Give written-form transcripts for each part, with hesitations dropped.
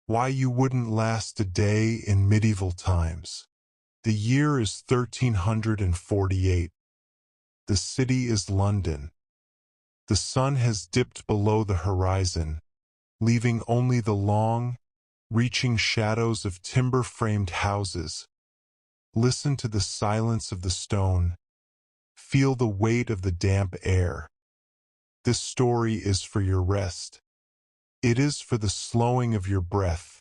Why you wouldn't last a day in medieval times. The year is 1348. The city is London. The sun has dipped below the horizon, leaving only the long, reaching shadows of timber-framed houses. Listen to the silence of the stone. Feel the weight of the damp air. This story is for your rest. It is for the slowing of your breath.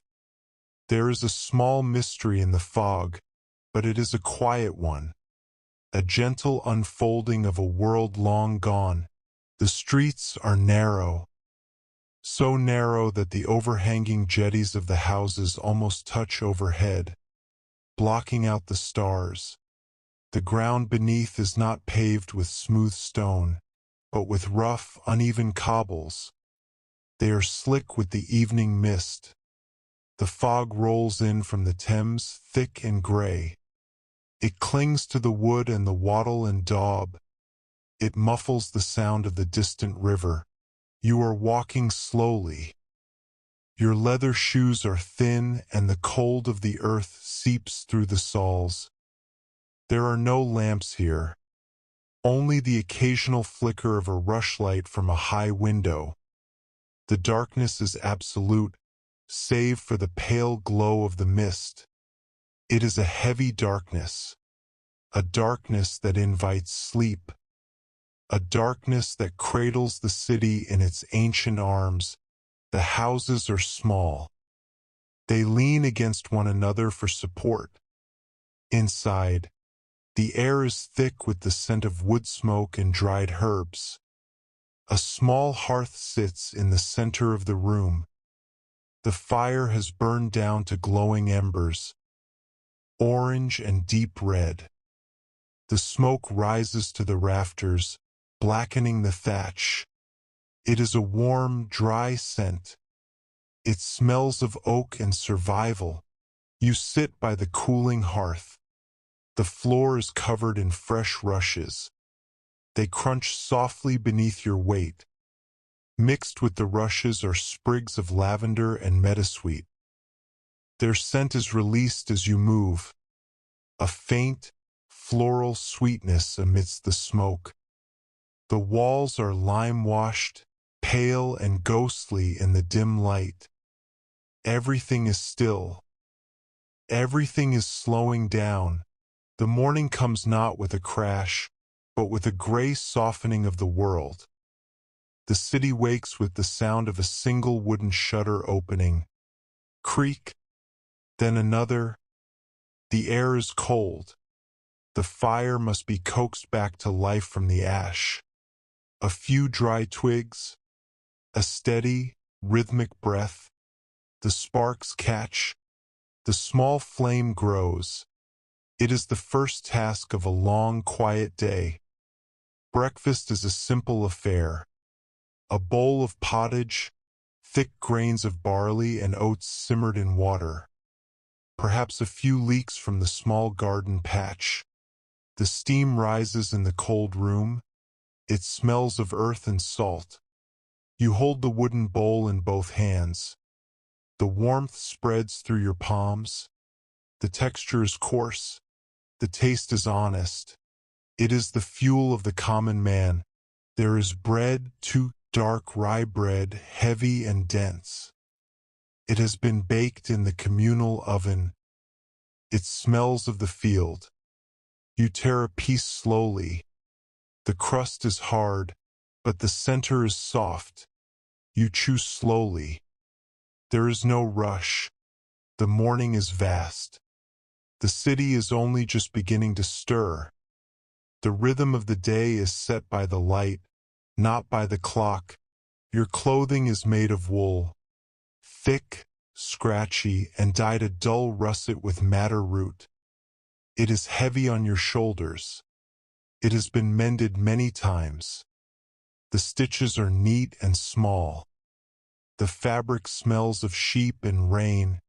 There is a small mystery in the fog, but it is a quiet one. A gentle unfolding of a world long gone. The streets are narrow. So narrow that the overhanging jetties of the houses almost touch overhead, blocking out the stars. The ground beneath is not paved with smooth stone, but with rough, uneven cobbles. They are slick with the evening mist. The fog rolls in from the Thames, thick and gray. It clings to the wood and the wattle and daub. It muffles the sound of the distant river. You are walking slowly. Your leather shoes are thin and the cold of the earth seeps through the soles. There are no lamps here. Only the occasional flicker of a rushlight from a high window. The darkness is absolute, save for the pale glow of the mist. It is a heavy darkness, a darkness that invites sleep, a darkness that cradles the city in its ancient arms. The houses are small. They lean against one another for support. Inside, the air is thick with the scent of wood smoke and dried herbs. A small hearth sits in the center of the room. The fire has burned down to glowing embers, orange and deep red. The smoke rises to the rafters, blackening the thatch. It is a warm, dry scent. It smells of oak and survival. You sit by the cooling hearth. The floor is covered in fresh rushes. They crunch softly beneath your weight. Mixed with the rushes are sprigs of lavender and meadowsweet. Their scent is released as you move, a faint, floral sweetness amidst the smoke. The walls are lime-washed, pale and ghostly in the dim light. Everything is still. Everything is slowing down. The morning comes not with a crash, but with a gray softening of the world. The city wakes with the sound of a single wooden shutter opening. Creak, then another. The air is cold. The fire must be coaxed back to life from the ash. A few dry twigs, a steady, rhythmic breath. The sparks catch. The small flame grows. It is the first task of a long, quiet day. Breakfast is a simple affair. A bowl of pottage, thick grains of barley and oats simmered in water. Perhaps a few leeks from the small garden patch. The steam rises in the cold room. It smells of earth and salt. You hold the wooden bowl in both hands. The warmth spreads through your palms. The texture is coarse. The taste is honest. It is the fuel of the common man. There is bread, too dark rye bread, heavy and dense. It has been baked in the communal oven. It smells of the field. You tear a piece slowly. The crust is hard, but the center is soft. You chew slowly. There is no rush. The morning is vast. The city is only just beginning to stir. The rhythm of the day is set by the light, not by the clock. Your clothing is made of wool, thick, scratchy, and dyed a dull russet with madder root. It is heavy on your shoulders. It has been mended many times. The stitches are neat and small. The fabric smells of sheep and rain.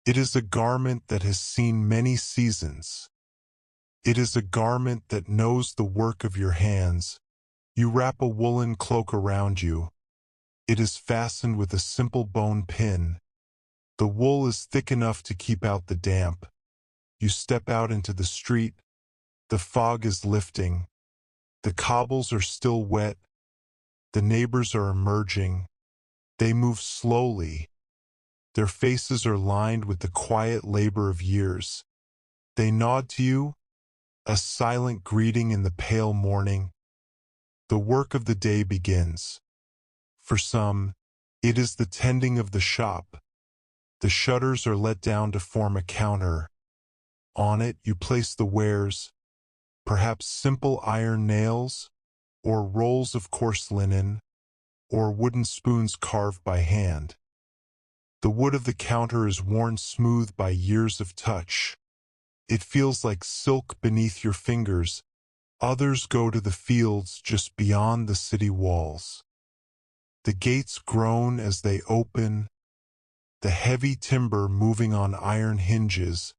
It is a garment that has seen many seasons. It is a garment that knows the work of your hands. You wrap a woolen cloak around you. It is fastened with a simple bone pin. The wool is thick enough to keep out the damp. You step out into the street. The fog is lifting. The cobbles are still wet. The neighbors are emerging. They move slowly. Their faces are lined with the quiet labor of years. They nod to you, a silent greeting in the pale morning. The work of the day begins. For some, it is the tending of the shop. The shutters are let down to form a counter. On it you place the wares, perhaps simple iron nails, or rolls of coarse linen, or wooden spoons carved by hand. The wood of the counter is worn smooth by years of touch. It feels like silk beneath your fingers. Others go to the fields just beyond the city walls. The gates groan as they open, the heavy timber moving on iron hinges.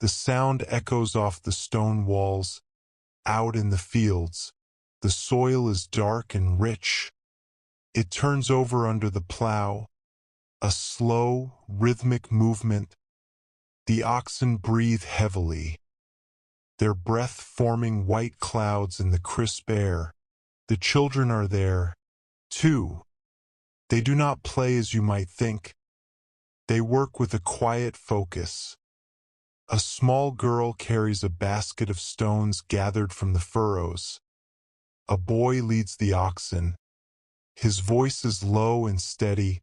The sound echoes off the stone walls. Out in the fields, the soil is dark and rich. It turns over under the plow, a slow, rhythmic movement. The oxen breathe heavily, their breath forming white clouds in the crisp air. The children are there, too. They do not play as you might think. They work with a quiet focus. A small girl carries a basket of stones gathered from the furrows. A boy leads the oxen. His voice is low and steady.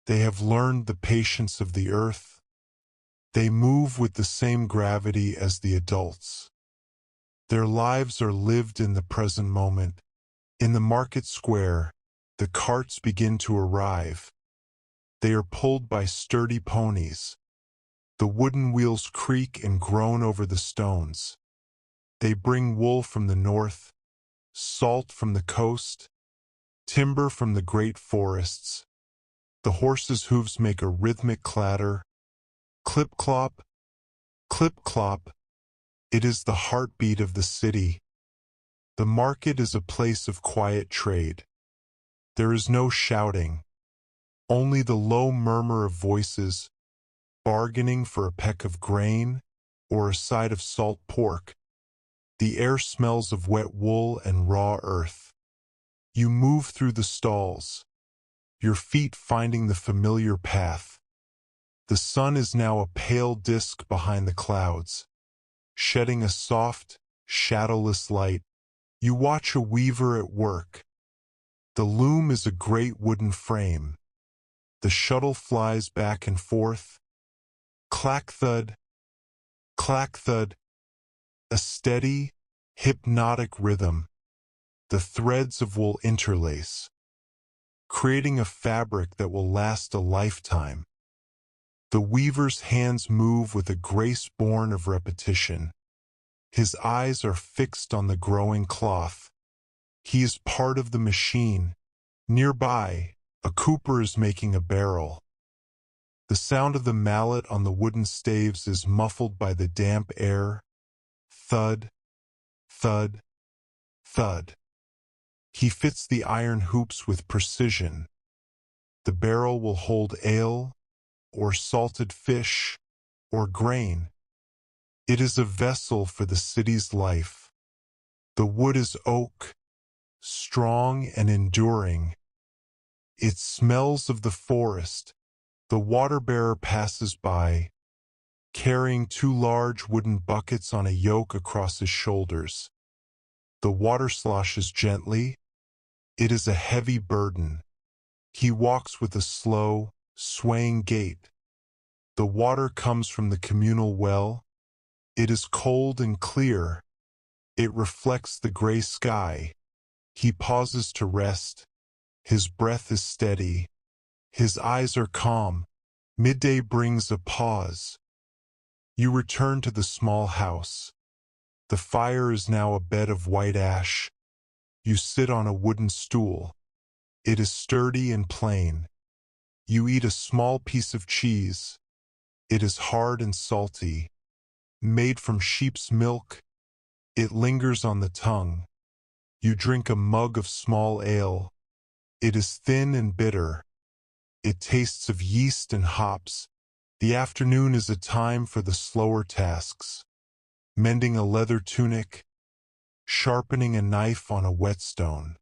They have learned the patience of the earth. They move with the same gravity as the adults. Their lives are lived in the present moment. In the market square, the carts begin to arrive. They are pulled by sturdy ponies. The wooden wheels creak and groan over the stones. They bring wool from the north, salt from the coast, timber from the great forests. The horses' hooves make a rhythmic clatter. Clip-clop, clip-clop. It is the heartbeat of the city. The market is a place of quiet trade. There is no shouting, only the low murmur of voices, bargaining for a peck of grain or a side of salt pork. The air smells of wet wool and raw earth. You move through the stalls, your feet finding the familiar path. The sun is now a pale disk behind the clouds, shedding a soft, shadowless light. You watch a weaver at work. The loom is a great wooden frame. The shuttle flies back and forth. Clack-thud, clack-thud. A steady, hypnotic rhythm. The threads of wool interlace, creating a fabric that will last a lifetime. The weaver's hands move with a grace born of repetition. His eyes are fixed on the growing cloth. He is part of the machine. Nearby, a cooper is making a barrel. The sound of the mallet on the wooden staves is muffled by the damp air. Thud, thud, thud. He fits the iron hoops with precision. The barrel will hold ale, or salted fish, or grain. It is a vessel for the city's life. The wood is oak, strong and enduring. It smells of the forest. The water-bearer passes by, carrying 2 large wooden buckets on a yoke across his shoulders. The water sloshes gently. It is a heavy burden. He walks with a slow, swaying gait. The water comes from the communal well. It is cold and clear. It reflects the gray sky. He pauses to rest. His breath is steady. His eyes are calm. Midday brings a pause. You return to the small house. The fire is now a bed of white ash. You sit on a wooden stool. It is sturdy and plain. You eat a small piece of cheese. It is hard and salty. Made from sheep's milk, it lingers on the tongue. You drink a mug of small ale. It is thin and bitter. It tastes of yeast and hops. The afternoon is a time for the slower tasks. Mending a leather tunic, sharpening a knife on a whetstone.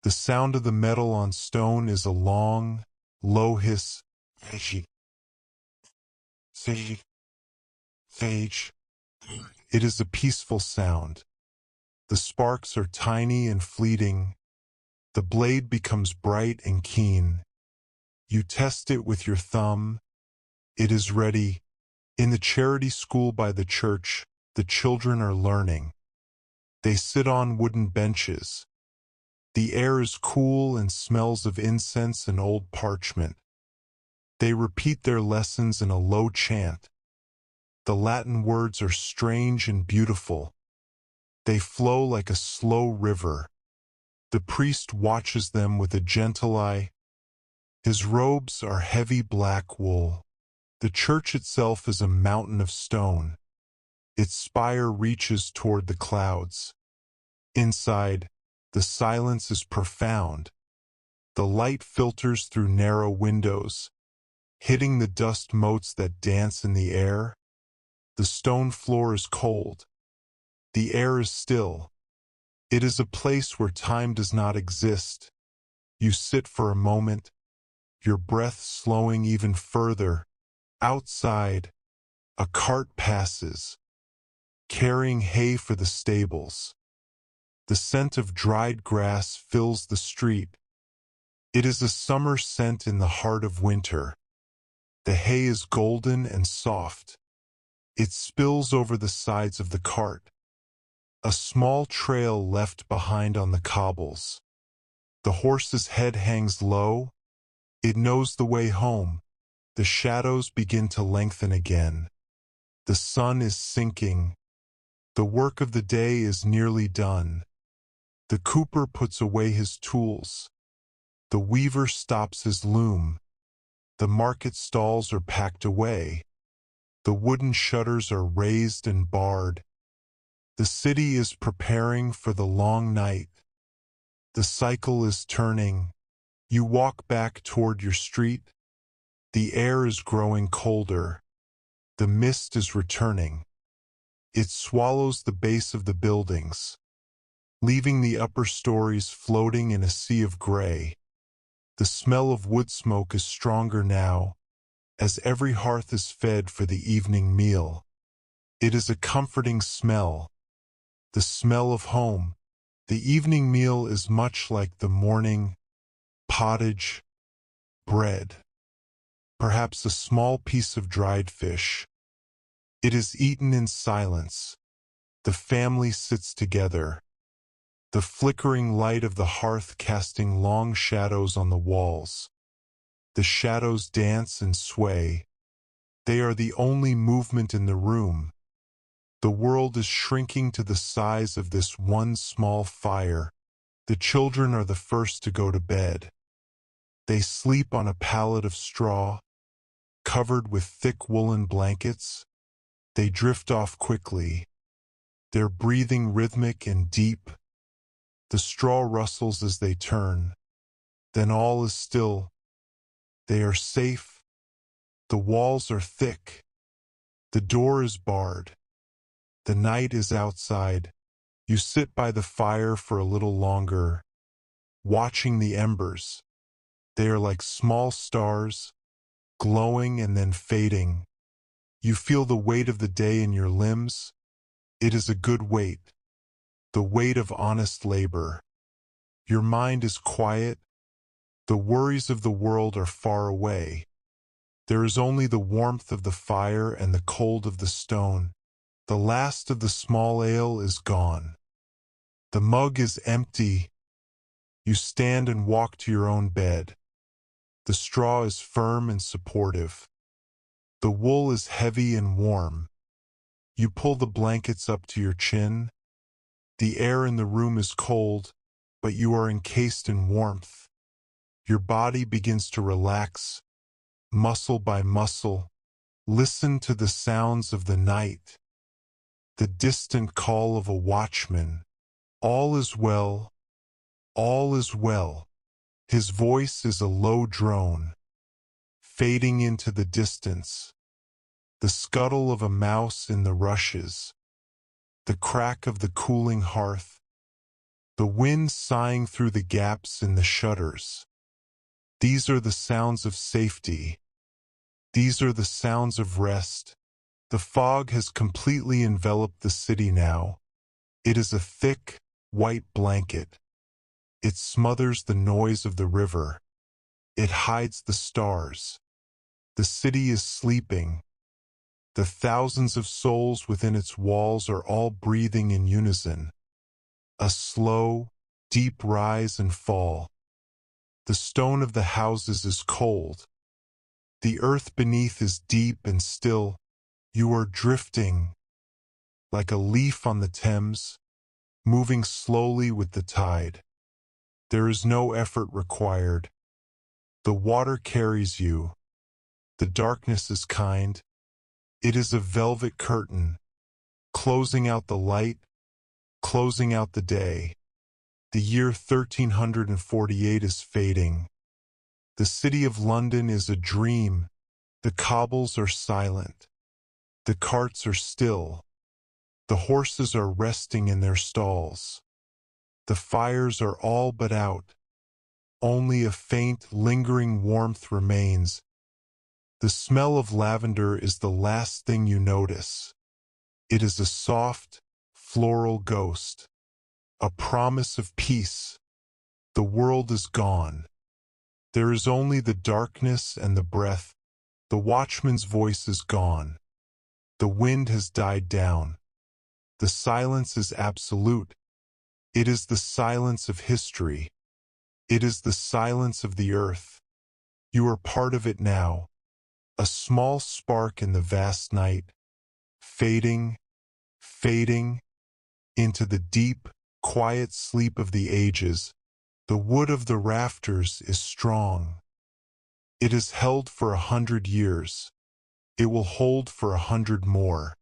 The sound of the metal on stone is a long, low hiss. Sage. Sage. Sage. It is a peaceful sound. The sparks are tiny and fleeting. The blade becomes bright and keen. You test it with your thumb. It is ready. In the charity school by the church, the children are learning. They sit on wooden benches. The air is cool and smells of incense and old parchment. They repeat their lessons in a low chant. The Latin words are strange and beautiful. They flow like a slow river. The priest watches them with a gentle eye. His robes are heavy black wool. The church itself is a mountain of stone. Its spire reaches toward the clouds. Inside, the silence is profound. The light filters through narrow windows, hitting the dust motes that dance in the air. The stone floor is cold. The air is still. It is a place where time does not exist. You sit for a moment, your breath slowing even further. Outside, a cart passes, carrying hay for the stables. The scent of dried grass fills the street. It is a summer scent in the heart of winter. The hay is golden and soft. It spills over the sides of the cart. A small trail left behind on the cobbles. The horse's head hangs low. It knows the way home. The shadows begin to lengthen again. The sun is sinking. The work of the day is nearly done. The cooper puts away his tools. The weaver stops his loom. The market stalls are packed away. The wooden shutters are raised and barred. The city is preparing for the long night. The cycle is turning. You walk back toward your street. The air is growing colder. The mist is returning. It swallows the base of the buildings, leaving the upper stories floating in a sea of gray. The smell of wood smoke is stronger now, as every hearth is fed for the evening meal. It is a comforting smell, the smell of home. The evening meal is much like the morning: pottage, bread, perhaps a small piece of dried fish. It is eaten in silence. The family sits together, the flickering light of the hearth casting long shadows on the walls. The shadows dance and sway. They are the only movement in the room. The world is shrinking to the size of this one small fire. The children are the first to go to bed. They sleep on a pallet of straw, covered with thick woolen blankets. They drift off quickly, their breathing rhythmic and deep. The straw rustles as they turn. Then all is still. They are safe. The walls are thick. The door is barred. The night is outside. You sit by the fire for a little longer, watching the embers. They are like small stars, glowing and then fading. You feel the weight of the day in your limbs. It is a good weight, the weight of honest labor. Your mind is quiet. The worries of the world are far away. There is only the warmth of the fire and the cold of the stone. The last of the small ale is gone. The mug is empty. You stand and walk to your own bed. The straw is firm and supportive. The wool is heavy and warm. You pull the blankets up to your chin. The air in the room is cold, but you are encased in warmth. Your body begins to relax, muscle by muscle. Listen to the sounds of the night. The distant call of a watchman. All is well. All is well. His voice is a low drone. fading into the distance, the scuttle of a mouse in the rushes, the crack of the cooling hearth, the wind sighing through the gaps in the shutters. These are the sounds of safety. These are the sounds of rest. The fog has completely enveloped the city now. It is a thick, white blanket. It smothers the noise of the river. It hides the stars. The city is sleeping. The thousands of souls within its walls are all breathing in unison. A slow, deep rise and fall. The stone of the houses is cold. The earth beneath is deep and still. You are drifting, like a leaf on the Thames, moving slowly with the tide. There is no effort required. The water carries you. The darkness is kind. It is a velvet curtain, closing out the light, closing out the day. The year 1348 is fading. The city of London is a dream. The cobbles are silent. The carts are still. The horses are resting in their stalls. The fires are all but out. Only a faint, lingering warmth remains. The smell of lavender is the last thing you notice. It is a soft, floral ghost. A promise of peace. The world is gone. There is only the darkness and the breath. The watchman's voice is gone. The wind has died down. The silence is absolute. It is the silence of history. It is the silence of the earth. You are part of it now. A small spark in the vast night, fading, fading, into the deep, quiet sleep of the ages. The wood of the rafters is strong. It is held for 100 years. It will hold for 100 more.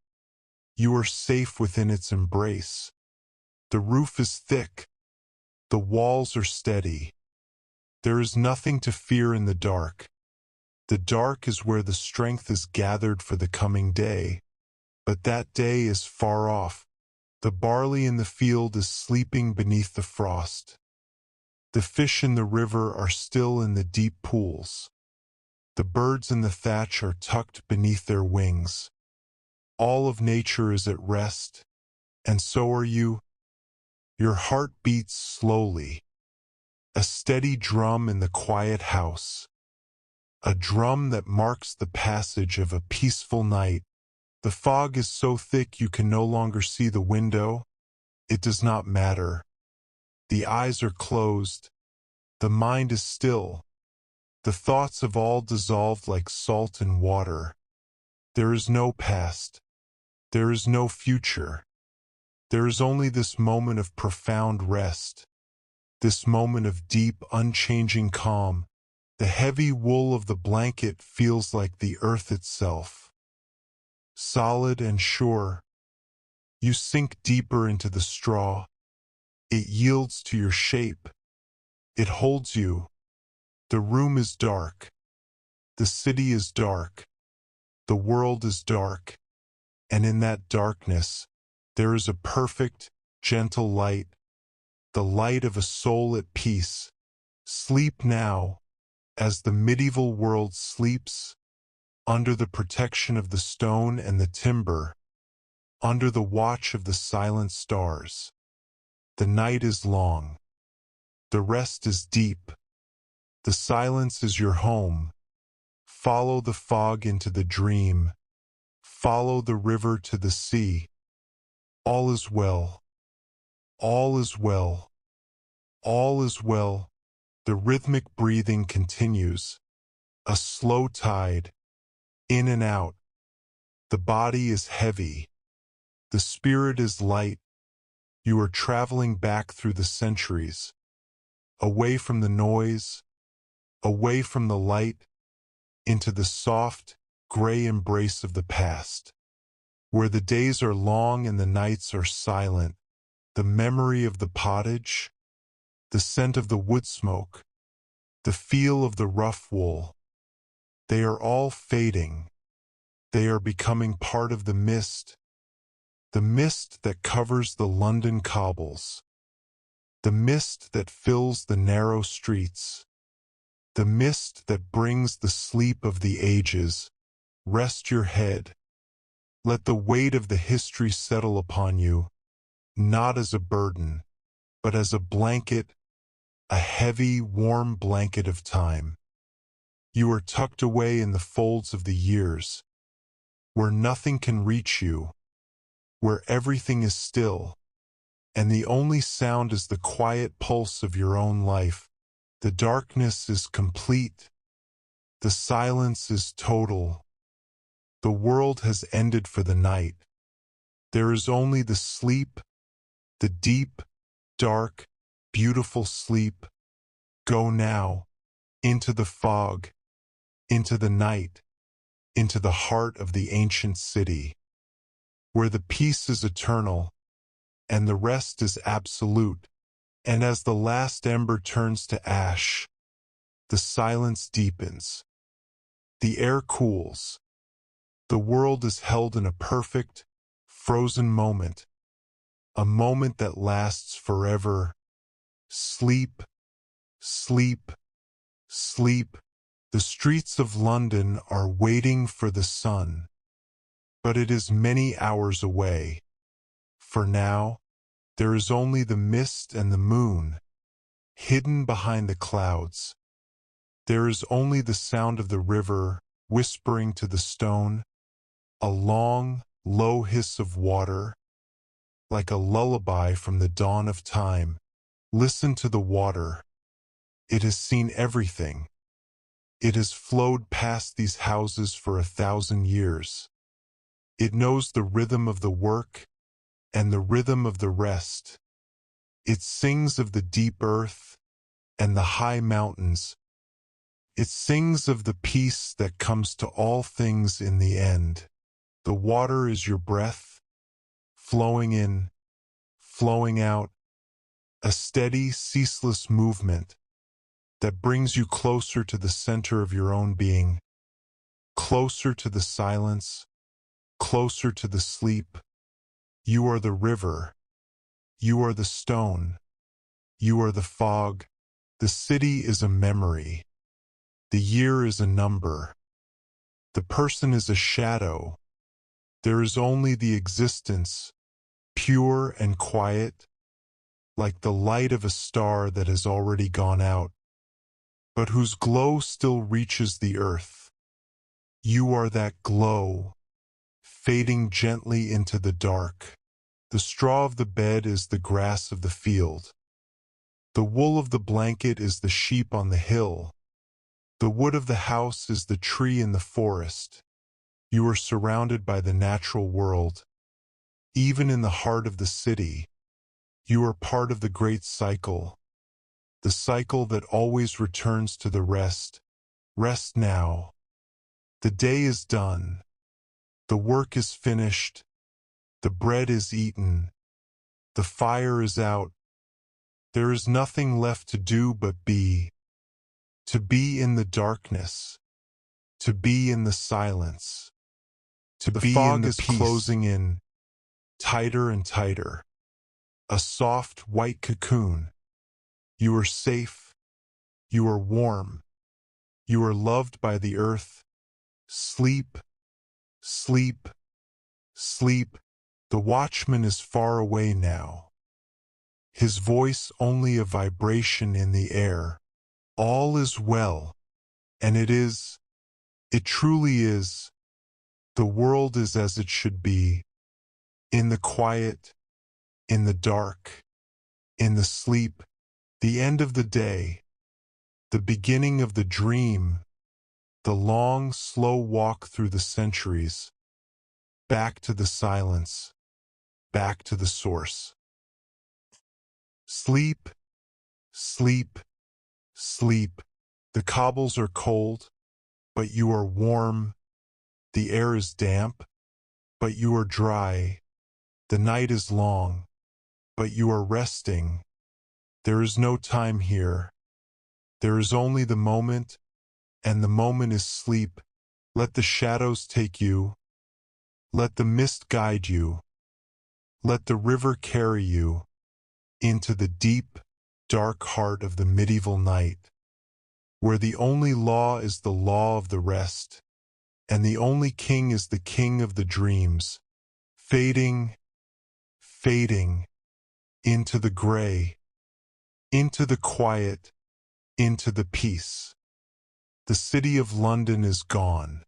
You are safe within its embrace. The roof is thick. The walls are steady. There is nothing to fear in the dark. The dark is where the strength is gathered for the coming day. But that day is far off. The barley in the field is sleeping beneath the frost. The fish in the river are still in the deep pools. The birds in the thatch are tucked beneath their wings. All of nature is at rest, and so are you. Your heart beats slowly. A steady drum in the quiet house. A drum that marks the passage of a peaceful night. The fog is so thick you can no longer see the window. It does not matter. The eyes are closed. The mind is still. The thoughts have all dissolved like salt in water. There is no past. There is no future. There is only this moment of profound rest. This moment of deep, unchanging calm. The heavy wool of the blanket feels like the earth itself. Solid and sure. You sink deeper into the straw. It yields to your shape. It holds you. The room is dark. The city is dark. The world is dark. And in that darkness, there is a perfect, gentle light. The light of a soul at peace. Sleep now, as the medieval world sleeps, under the protection of the stone and the timber, under the watch of the silent stars. The night is long. The rest is deep. The silence is your home. Follow the fog into the dream. Follow the river to the sea. All is well. All is well. All is well. The rhythmic breathing continues. A slow tide. In and out. The body is heavy. The spirit is light. You are traveling back through the centuries. Away from the noise. Away from the light. Into the soft, gray embrace of the past. Where the days are long and the nights are silent. The memory of the pottage. The scent of the wood smoke. The feel of the rough wool. They are all fading. They are becoming part of the mist that covers the London cobbles, the mist that fills the narrow streets, the mist that brings the sleep of the ages. Rest your head. Let the weight of the history settle upon you, not as a burden, but as a blanket, a heavy, warm blanket of time. You are tucked away in the folds of the years, where nothing can reach you, where everything is still, and the only sound is the quiet pulse of your own life. The darkness is complete. The silence is total. The world has ended for the night. There is only the sleep, the deep, dark, beautiful sleep. Go now, into the fog, into the night, into the heart of the ancient city, where the peace is eternal, and the rest is absolute. And as the last ember turns to ash, the silence deepens. The air cools. The world is held in a perfect, frozen moment, a moment that lasts forever. Sleep, sleep, sleep. The streets of London are waiting for the sun, but it is many hours away. For now, there is only the mist and the moon, hidden behind the clouds. There is only the sound of the river whispering to the stone, a long, low hiss of water, like a lullaby from the dawn of time. Listen to the water. It has seen everything. It has flowed past these houses for 1,000 years. It knows the rhythm of the work and the rhythm of the rest. It sings of the deep earth and the high mountains. It sings of the peace that comes to all things in the end. The water is your breath, flowing in, flowing out, a steady, ceaseless movement that brings you closer to the center of your own being, closer to the silence, closer to the sleep. You are the river. You are the stone. You are the fog. The city is a memory. The year is a number. The person is a shadow. There is only the existence, pure and quiet, like the light of a star that has already gone out, but whose glow still reaches the earth. You are that glow, fading gently into the dark. The straw of the bed is the grass of the field. The wool of the blanket is the sheep on the hill. The wood of the house is the tree in the forest. You are surrounded by the natural world. Even in the heart of the city, you are part of the great cycle, the cycle that always returns to the rest. Rest now. The day is done. The work is finished. The bread is eaten. The fire is out. There is nothing left to do but be. To be in the darkness. To be in the silence. To be in the peace. The fog is closing in, tighter and tighter. A soft, white cocoon. You are safe. You are warm. You are loved by the earth. Sleep, sleep, sleep. The watchman is far away now. His voice only a vibration in the air. All is well. And it is. It truly is. The world is as it should be. In the quiet, in the dark, in the sleep, the end of the day, the beginning of the dream, the long, slow walk through the centuries, back to the silence, back to the source. Sleep, sleep, sleep. The cobbles are cold, but you are warm. The air is damp, but you are dry. The night is long, but you are resting. There is no time here. There is only the moment and the moment is sleep. Let the shadows take you. Let the mist guide you. Let the river carry you into the deep, dark heart of the medieval night, where the only law is the law of the rest, and the only king is the king of the dreams, fading, fading, into the gray, into the quiet, into the peace. The city of London is gone.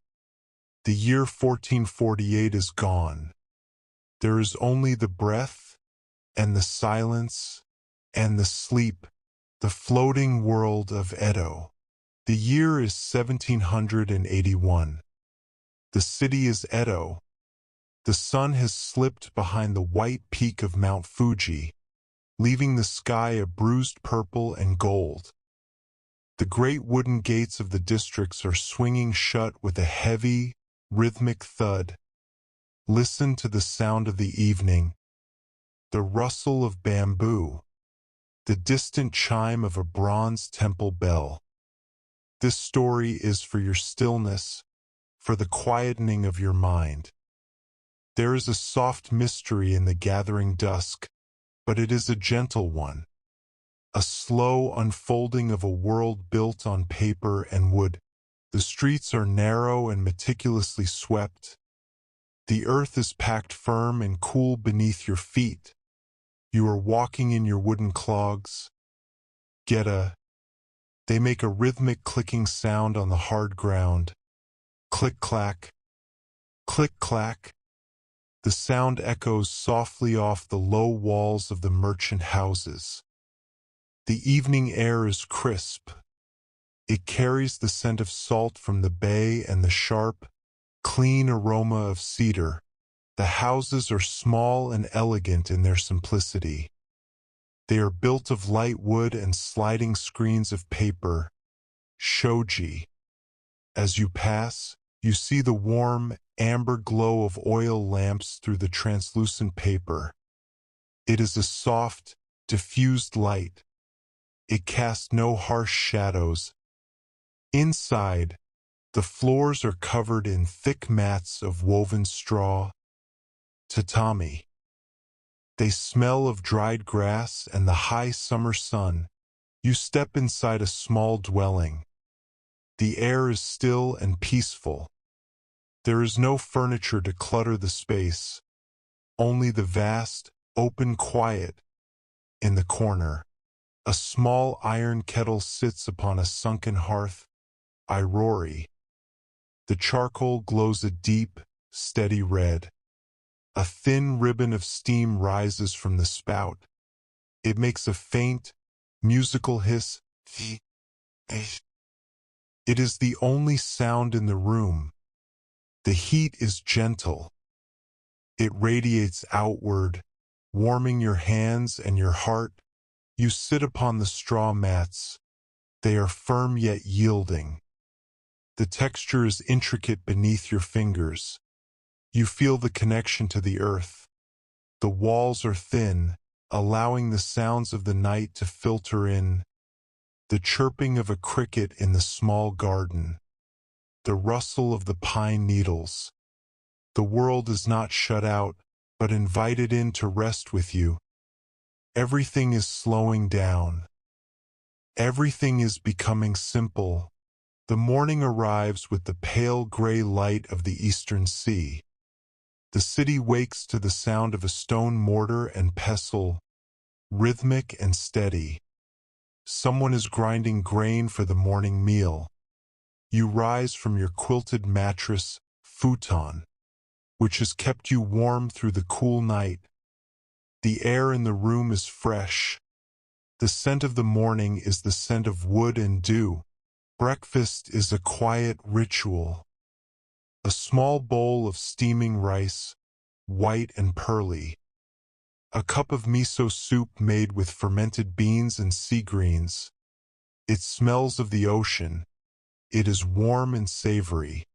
The year 1448 is gone. There is only the breath, and the silence, and the sleep, the floating world of Edo. The year is 1781. The city is Edo. The sun has slipped behind the white peak of Mount Fuji, leaving the sky a bruised purple and gold. The great wooden gates of the districts are swinging shut with a heavy, rhythmic thud. Listen to the sound of the evening, the rustle of bamboo, the distant chime of a bronze temple bell. This story is for your stillness, for the quietening of your mind. There is a soft mystery in the gathering dusk, but it is a gentle one. A slow unfolding of a world built on paper and wood. The streets are narrow and meticulously swept. The earth is packed firm and cool beneath your feet. You are walking in your wooden clogs. They make a rhythmic clicking sound on the hard ground. Click-clack, click-clack. The sound echoes softly off the low walls of the merchant houses. The evening air is crisp. It carries the scent of salt from the bay and the sharp, clean aroma of cedar. The houses are small and elegant in their simplicity. They are built of light wood and sliding screens of paper, shoji. As you pass, you see the warm, amber glow of oil lamps through the translucent paper. It is a soft, diffused light. It casts no harsh shadows. Inside, the floors are covered in thick mats of woven straw, tatami. They smell of dried grass and the high summer sun. You step inside a small dwelling. The air is still and peaceful. There is no furniture to clutter the space, only the vast, open quiet. In the corner, a small iron kettle sits upon a sunken hearth, irori. The charcoal glows a deep, steady red. A thin ribbon of steam rises from the spout. It makes a faint, musical hiss. It is the only sound in the room. The heat is gentle. It radiates outward, warming your hands and your heart. You sit upon the straw mats. They are firm yet yielding. The texture is intricate beneath your fingers. You feel the connection to the earth. The walls are thin, allowing the sounds of the night to filter in. The chirping of a cricket in the small garden. The rustle of the pine needles. The world is not shut out, but invited in to rest with you. Everything is slowing down. Everything is becoming simple. The morning arrives with the pale gray light of the eastern sea. The city wakes to the sound of a stone mortar and pestle, rhythmic and steady. Someone is grinding grain for the morning meal. You rise from your quilted mattress, futon, which has kept you warm through the cool night. The air in the room is fresh. The scent of the morning is the scent of wood and dew. Breakfast is a quiet ritual. A small bowl of steaming rice, white and pearly. A cup of miso soup made with fermented beans and sea greens. It smells of the ocean. It is warm and savory.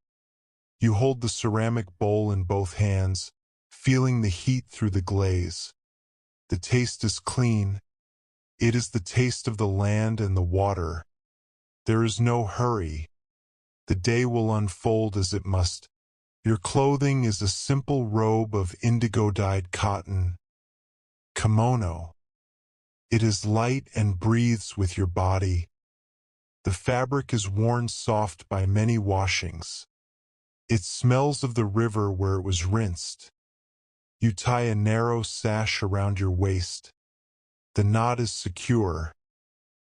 You hold the ceramic bowl in both hands, feeling the heat through the glaze. The taste is clean. It is the taste of the land and the water. There is no hurry. The day will unfold as it must. Your clothing is a simple robe of indigo-dyed cotton, kimono. It is light and breathes with your body. The fabric is worn soft by many washings. It smells of the river where it was rinsed. You tie a narrow sash around your waist. The knot is secure.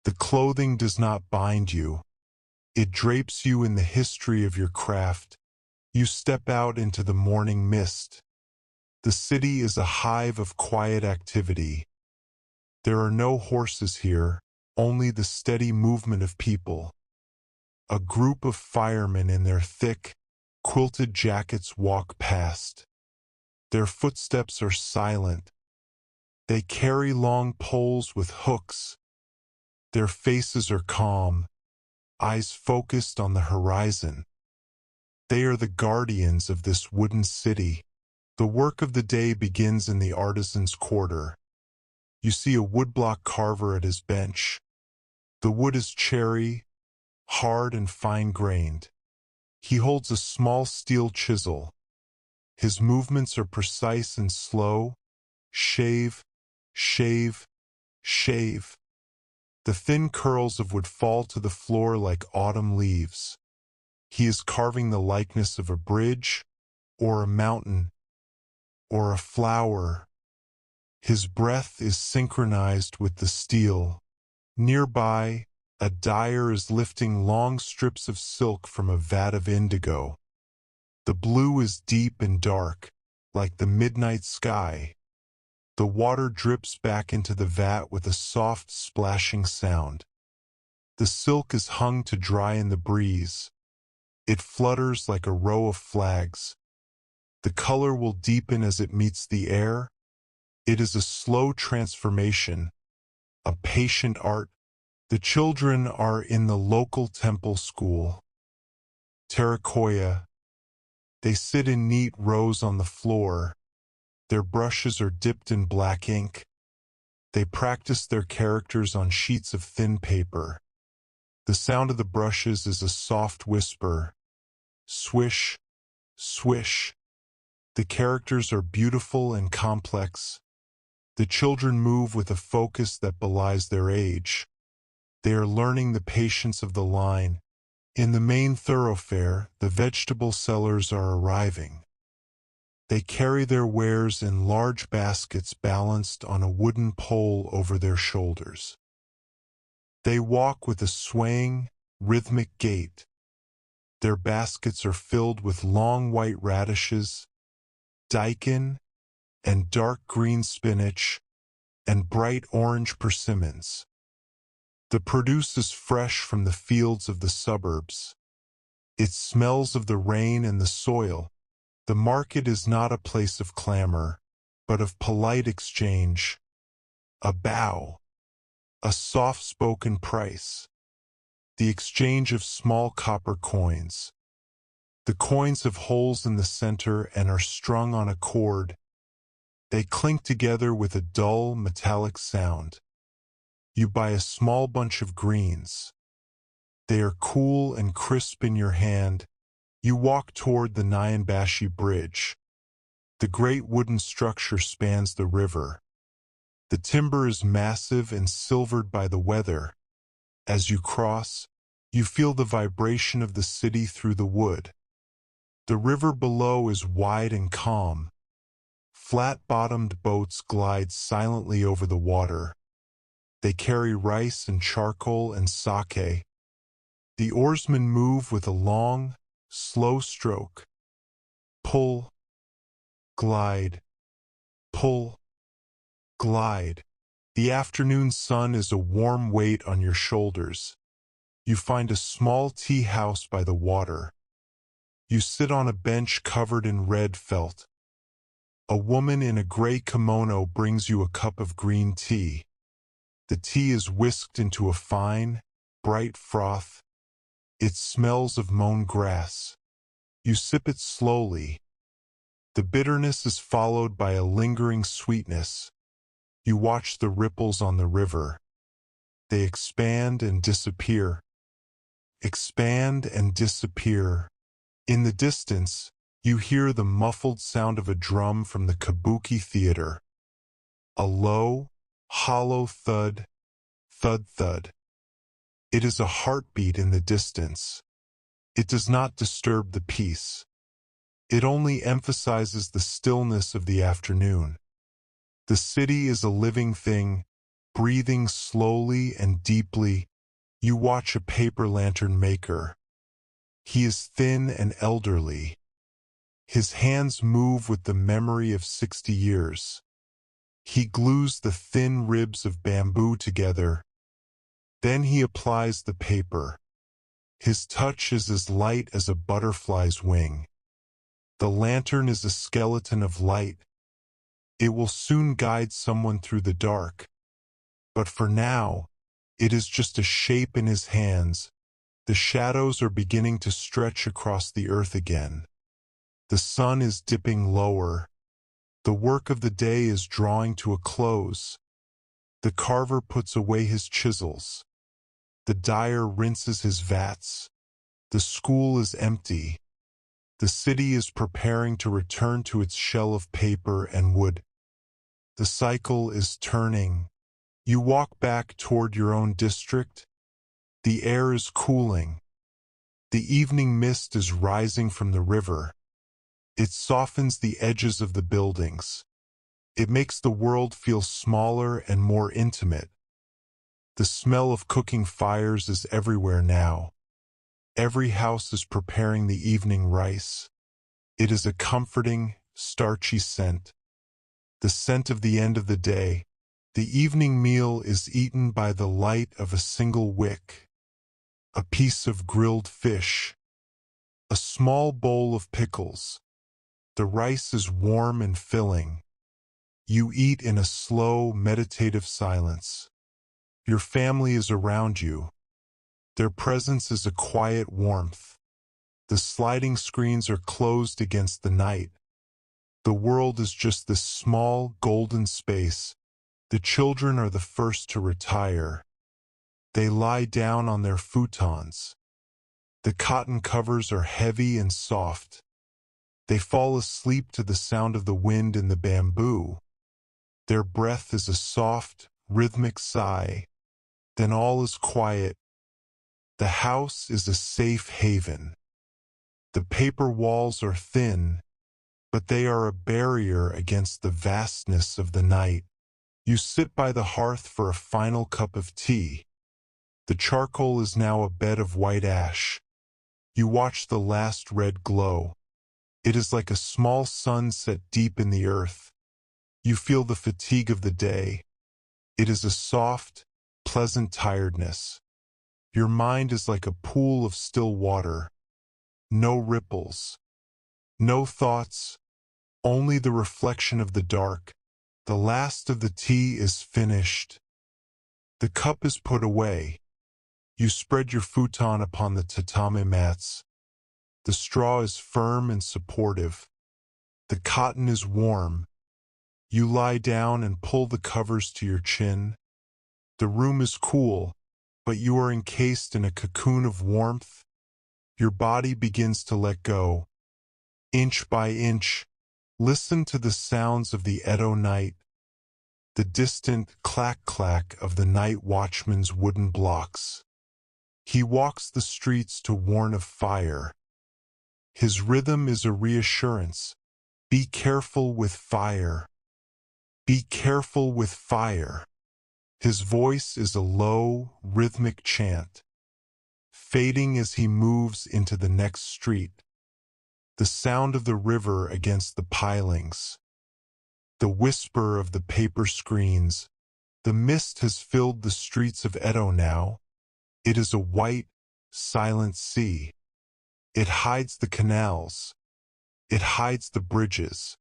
The clothing does not bind you. It drapes you in the history of your craft. You step out into the morning mist. The city is a hive of quiet activity. There are no horses here, only the steady movement of people. A group of firemen in their thick, quilted jackets walk past. Their footsteps are silent. They carry long poles with hooks. Their faces are calm, eyes focused on the horizon. They are the guardians of this wooden city. The work of the day begins in the artisan's quarter. You see a woodblock carver at his bench. The wood is cherry, hard and fine-grained. He holds a small steel chisel. His movements are precise and slow. Shave, shave, shave. The thin curls of wood fall to the floor like autumn leaves. He is carving the likeness of a bridge, or a mountain, or a flower. His breath is synchronized with the steel. Nearby, a dyer is lifting long strips of silk from a vat of indigo. The blue is deep and dark, like the midnight sky. The water drips back into the vat with a soft splashing sound. The silk is hung to dry in the breeze. It flutters like a row of flags. The color will deepen as it meets the air. It is a slow transformation, a patient art. The children are in the local temple school. Terracotta. They sit in neat rows on the floor. Their brushes are dipped in black ink. They practice their characters on sheets of thin paper. The sound of the brushes is a soft whisper. Swish, swish. The characters are beautiful and complex. The children move with a focus that belies their age. They are learning the patience of the line. In the main thoroughfare, the vegetable sellers are arriving. They carry their wares in large baskets balanced on a wooden pole over their shoulders. They walk with a swaying, rhythmic gait. Their baskets are filled with long white radishes, daikon, and dark green spinach, and bright orange persimmons. The produce is fresh from the fields of the suburbs. It smells of the rain and the soil. The market is not a place of clamor, but of polite exchange. A bow, a soft-spoken price, the exchange of small copper coins. The coins have holes in the center and are strung on a cord. They clink together with a dull, metallic sound. You buy a small bunch of greens. They are cool and crisp in your hand. You walk toward the Nyanbashi Bridge. The great wooden structure spans the river. The timber is massive and silvered by the weather. As you cross, you feel the vibration of the city through the wood. The river below is wide and calm. Flat-bottomed boats glide silently over the water. They carry rice and charcoal and sake. The oarsmen move with a long, slow stroke. Pull, glide, pull, glide. The afternoon sun is a warm weight on your shoulders. You find a small tea house by the water. You sit on a bench covered in red felt. A woman in a gray kimono brings you a cup of green tea. The tea is whisked into a fine, bright froth. It smells of mown grass. You sip it slowly. The bitterness is followed by a lingering sweetness. You watch the ripples on the river. They expand and disappear. expand and disappear. In the distance, you hear the muffled sound of a drum from the kabuki theater. A low, hollow thud, thud thud. It is a heartbeat in the distance. It does not disturb the peace. It only emphasizes the stillness of the afternoon. The city is a living thing, breathing slowly and deeply. You watch a paper lantern maker. He is thin and elderly. His hands move with the memory of 60 years. He glues the thin ribs of bamboo together. Then he applies the paper. His touch is as light as a butterfly's wing. The lantern is a skeleton of light. It will soon guide someone through the dark. But for now, it is just a shape in his hands. The shadows are beginning to stretch across the earth again. The sun is dipping lower. The work of the day is drawing to a close. The carver puts away his chisels. The dyer rinses his vats. The school is empty. The city is preparing to return to its shell of paper and wood. The cycle is turning. You walk back toward your own district. The air is cooling. The evening mist is rising from the river. It softens the edges of the buildings. It makes the world feel smaller and more intimate. The smell of cooking fires is everywhere now. Every house is preparing the evening rice. It is a comforting, starchy scent. The scent of the end of the day. The evening meal is eaten by the light of a single wick. A piece of grilled fish. A small bowl of pickles. The rice is warm and filling. You eat in a slow, meditative silence. Your family is around you. Their presence is a quiet warmth. The sliding screens are closed against the night. The world is just this small, golden space. The children are the first to retire. They lie down on their futons. The cotton covers are heavy and soft. They fall asleep to the sound of the wind in the bamboo. Their breath is a soft, rhythmic sigh. Then all is quiet. The house is a safe haven. The paper walls are thin, but they are a barrier against the vastness of the night. You sit by the hearth for a final cup of tea. The charcoal is now a bed of white ash. You watch the last red glow. It is like a small sun set deep in the earth. You feel the fatigue of the day. It is a soft, pleasant tiredness. Your mind is like a pool of still water. No ripples. No thoughts. Only the reflection of the dark. The last of the tea is finished. The cup is put away. You spread your futon upon the tatami mats. The straw is firm and supportive. The cotton is warm. You lie down and pull the covers to your chin. The room is cool, but you are encased in a cocoon of warmth. Your body begins to let go. Inch by inch, listen to the sounds of the Edo night. The distant clack-clack of the night watchman's wooden blocks. He walks the streets to warn of fire. His rhythm is a reassurance. Be careful with fire. Be careful with fire. His voice is a low, rhythmic chant, fading as he moves into the next street. The sound of the river against the pilings. The whisper of the paper screens. The mist has filled the streets of Edo now. It is a white, silent sea. It hides the canals. It hides the bridges.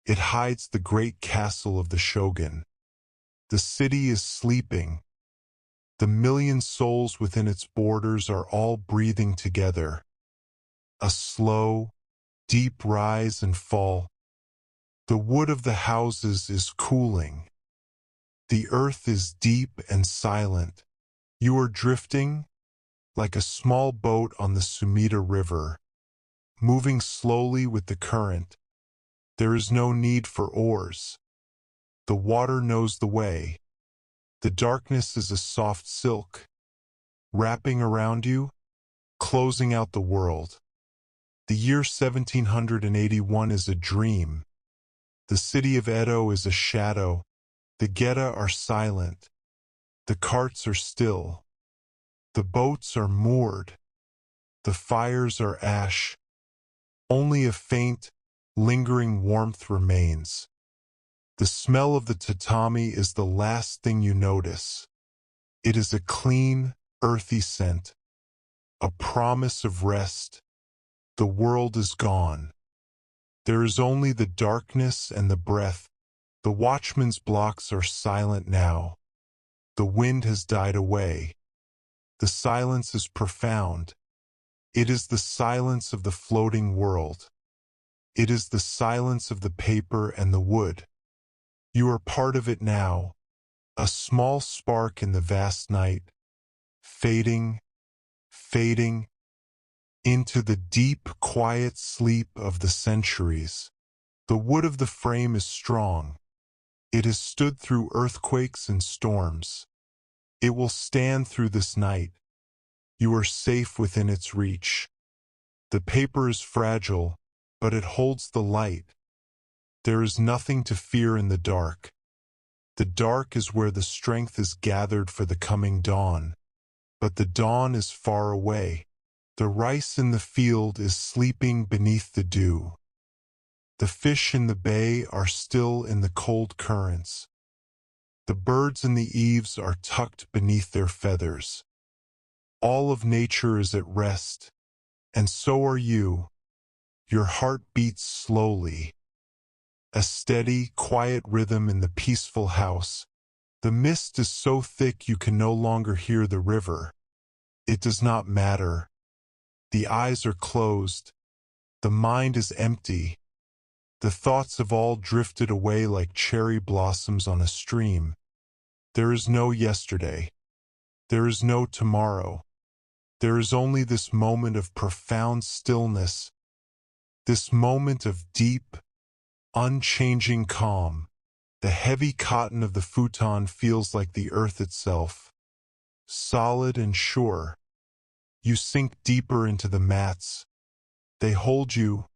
It hides the great castle of the shogun. The city is sleeping. The million souls within its borders are all breathing together. A slow, deep rise and fall. The wood of the houses is cooling. The earth is deep and silent. You are drifting like a small boat on the Sumida River, moving slowly with the current. There is no need for oars. The water knows the way. The darkness is a soft silk, wrapping around you, closing out the world. The year 1781 is a dream. The city of Edo is a shadow. The geta are silent. The carts are still. The boats are moored. The fires are ash. Only a faint, lingering warmth remains. The smell of the tatami is the last thing you notice. It is a clean, earthy scent, a promise of rest. The world is gone. There is only the darkness and the breath. The watchman's blocks are silent now. The wind has died away. The silence is profound. It is the silence of the floating world. It is the silence of the paper and the wood. You are part of it now, a small spark in the vast night, fading, fading, into the deep, quiet sleep of the centuries. The wood of the frame is strong. It has stood through earthquakes and storms. It will stand through this night. You are safe within its reach. The paper is fragile, but it holds the light. There is nothing to fear in the dark. The dark is where the strength is gathered for the coming dawn. But the dawn is far away. The rice in the field is sleeping beneath the dew. The fish in the bay are still in the cold currents. The birds in the eaves are tucked beneath their feathers. All of nature is at rest, and so are you. Your heart beats slowly. A steady, quiet rhythm in the peaceful house. The mist is so thick you can no longer hear the river. It does not matter. The eyes are closed. The mind is empty. The thoughts have all drifted away like cherry blossoms on a stream. There is no yesterday. There is no tomorrow. There is only this moment of profound stillness, this moment of deep, unchanging calm. The heavy cotton of the futon feels like the earth itself, solid and sure. You sink deeper into the mats. They hold you.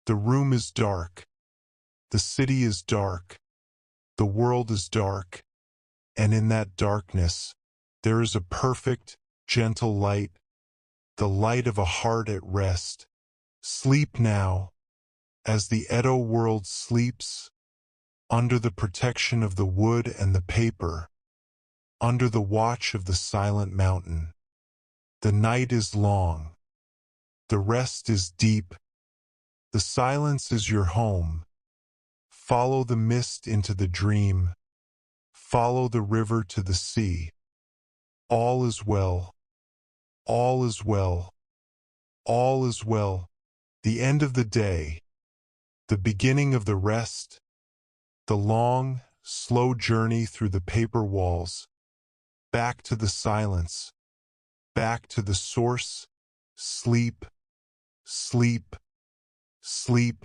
The room is dark. The city is dark. The world is dark. And in that darkness, there is a perfect, gentle light, the light of a heart at rest. Sleep now, as the Edo world sleeps, under the protection of the wood and the paper, under the watch of the silent mountain. The night is long. The rest is deep. The silence is your home. Follow the mist into the dream. Follow the river to the sea. All is well. All is well. All is well. The end of the day. The beginning of the rest. The long, slow journey through the paper walls. Back to the silence. Back to the source. Sleep. Sleep. Sleep.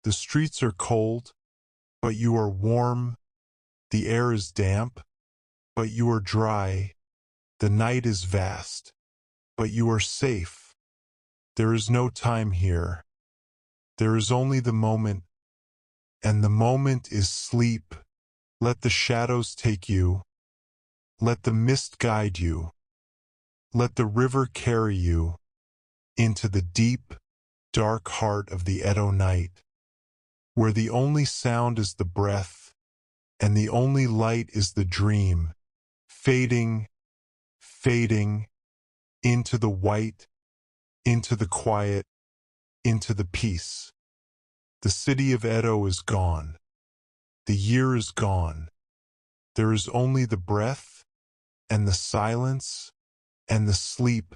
The streets are cold, but you are warm. The air is damp, but you are dry. The night is vast, but you are safe. There is no time here. There is only the moment, and the moment is sleep. Let the shadows take you. Let the mist guide you. Let the river carry you into the deep, dark heart of the Edo night, where the only sound is the breath, and the only light is the dream, fading, fading, into the white, into the quiet, into the peace. The city of Edo is gone. The year is gone. There is only the breath, and the silence, and the sleep